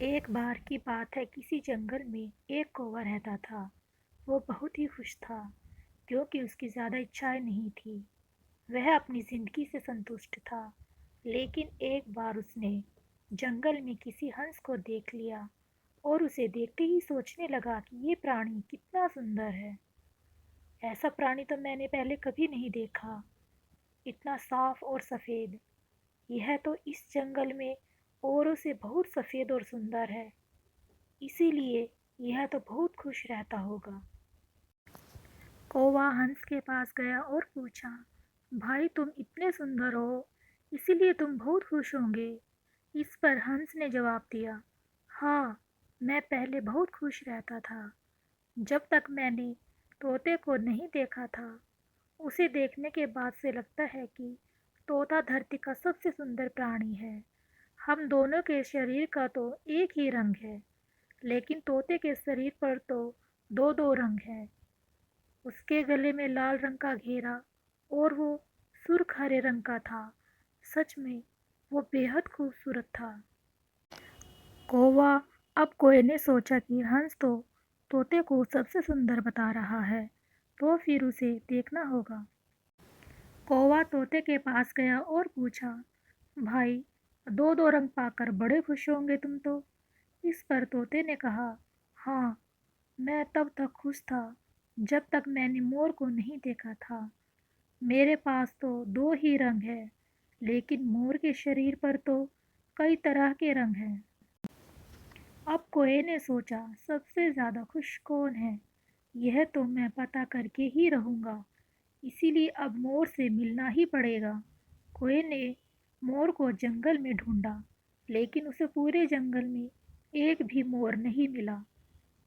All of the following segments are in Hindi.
एक बार की बात है, किसी जंगल में एक कौवा रहता था। वो बहुत ही खुश था क्योंकि उसकी ज़्यादा इच्छाएं नहीं थी। वह अपनी ज़िंदगी से संतुष्ट था। लेकिन एक बार उसने जंगल में किसी हंस को देख लिया और उसे देखते ही सोचने लगा कि ये प्राणी कितना सुंदर है। ऐसा प्राणी तो मैंने पहले कभी नहीं देखा, इतना साफ और सफ़ेद। यह तो इस जंगल में औरों से बहुत सफ़ेद और सुंदर है, इसीलिए यह तो बहुत खुश रहता होगा। कौवा हंस के पास गया और पूछा, भाई तुम इतने सुंदर हो, इसीलिए तुम बहुत खुश होंगे। इस पर हंस ने जवाब दिया, हाँ, मैं पहले बहुत खुश रहता था, जब तक मैंने तोते को नहीं देखा था। उसे देखने के बाद से लगता है कि तोता धरती का सबसे सुंदर प्राणी है। हम दोनों के शरीर का तो एक ही रंग है, लेकिन तोते के शरीर पर तो दो दो रंग हैं। उसके गले में लाल रंग का घेरा और वो सुर्ख हरे रंग का था। सच में वो बेहद खूबसूरत था। कौवा अब कोए ने सोचा कि हंस तो तोते को सबसे सुंदर बता रहा है, तो फिर उसे देखना होगा। कौवा तोते के पास गया और पूछा, भाई दो दो रंग पाकर बड़े खुश होंगे तुम तो। इस पर तोते ने कहा, हाँ, मैं तब तक खुश था जब तक मैंने मोर को नहीं देखा था। मेरे पास तो दो ही रंग है, लेकिन मोर के शरीर पर तो कई तरह के रंग हैं। अब कोए ने सोचा, सबसे ज़्यादा खुश कौन है, यह तो मैं पता करके ही रहूँगा। इसीलिए अब मोर से मिलना ही पड़ेगा। कोए ने मोर को जंगल में ढूंढा, लेकिन उसे पूरे जंगल में एक भी मोर नहीं मिला।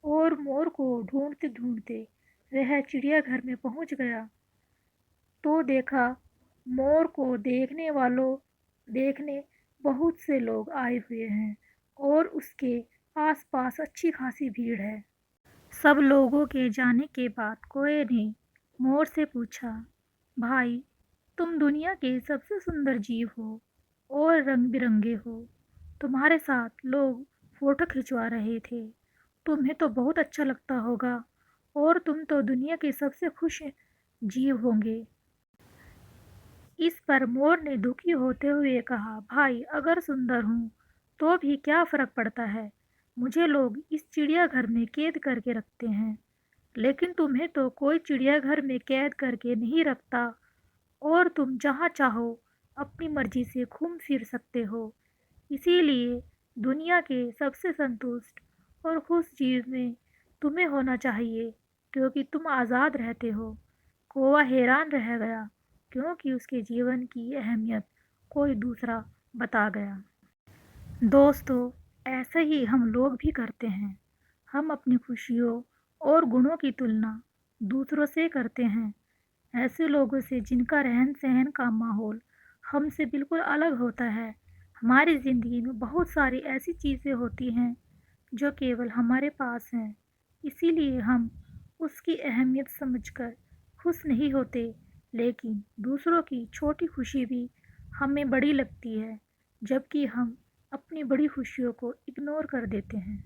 और मोर को ढूंढते ढूंढते वह चिड़ियाघर में पहुंच गया, तो देखा मोर को देखने बहुत से लोग आए हुए हैं और उसके आसपास अच्छी खासी भीड़ है। सब लोगों के जाने के बाद कोए ने मोर से पूछा, भाई तुम दुनिया के सबसे सुंदर जीव हो और रंग बिरंगे हो। तुम्हारे साथ लोग फोटो खिंचवा रहे थे, तुम्हें तो बहुत अच्छा लगता होगा और तुम तो दुनिया के सबसे खुश जीव होंगे। इस पर मोर ने दुखी होते हुए कहा, भाई अगर सुंदर हूँ तो भी क्या फर्क पड़ता है, मुझे लोग इस चिड़ियाघर में कैद करके रखते हैं, लेकिन तुम्हें तो कोई चिड़ियाघर में कैद करके नहीं रखता और तुम जहाँ चाहो अपनी मर्जी से घूम फिर सकते हो। इसीलिए दुनिया के सबसे संतुष्ट और खुश जीव में तुम्हें होना चाहिए, क्योंकि तुम आज़ाद रहते हो। कौवा हैरान रह गया क्योंकि उसके जीवन की अहमियत कोई दूसरा बता गया। दोस्तों, ऐसे ही हम लोग भी करते हैं। हम अपनी खुशियों और गुणों की तुलना दूसरों से करते हैं, ऐसे लोगों से जिनका रहन सहन का माहौल हमसे बिल्कुल अलग होता है। हमारी ज़िंदगी में बहुत सारी ऐसी चीज़ें होती हैं जो केवल हमारे पास हैं, इसीलिए हम उसकी अहमियत समझकर खुश नहीं होते, लेकिन दूसरों की छोटी खुशी भी हमें बड़ी लगती है, जबकि हम अपनी बड़ी खुशियों को इग्नोर कर देते हैं।